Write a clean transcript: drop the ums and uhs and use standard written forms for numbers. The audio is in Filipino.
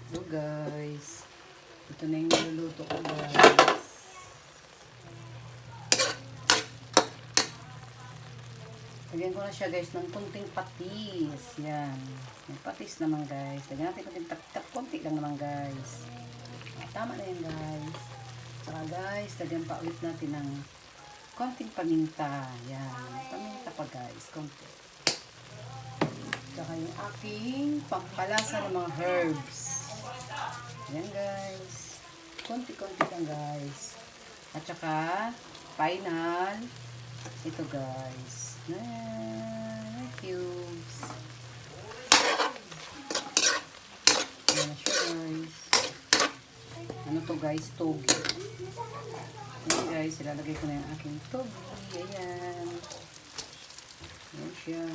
So guys, ito na yung niluluto ko guys. Lagyan ko na siya guys ng kunting patis. Yan. May patis naman guys. Lagyan natin kunting konti lang naman guys. Tama na yan guys. Saka guys, lagyan pa ulit natin ng konting paminta. Yan. Paminta pa guys. Konti. Saka yung aking pampalasa ng mga herbs. Yan guys. Konti-konti lang guys. At saka final. Ito guys. Na cubes. Yan na siya guys. Ano to guys? Togi. Ayan guys. Ilalagay ko na yung aking togi. Ayan. Ayan siya.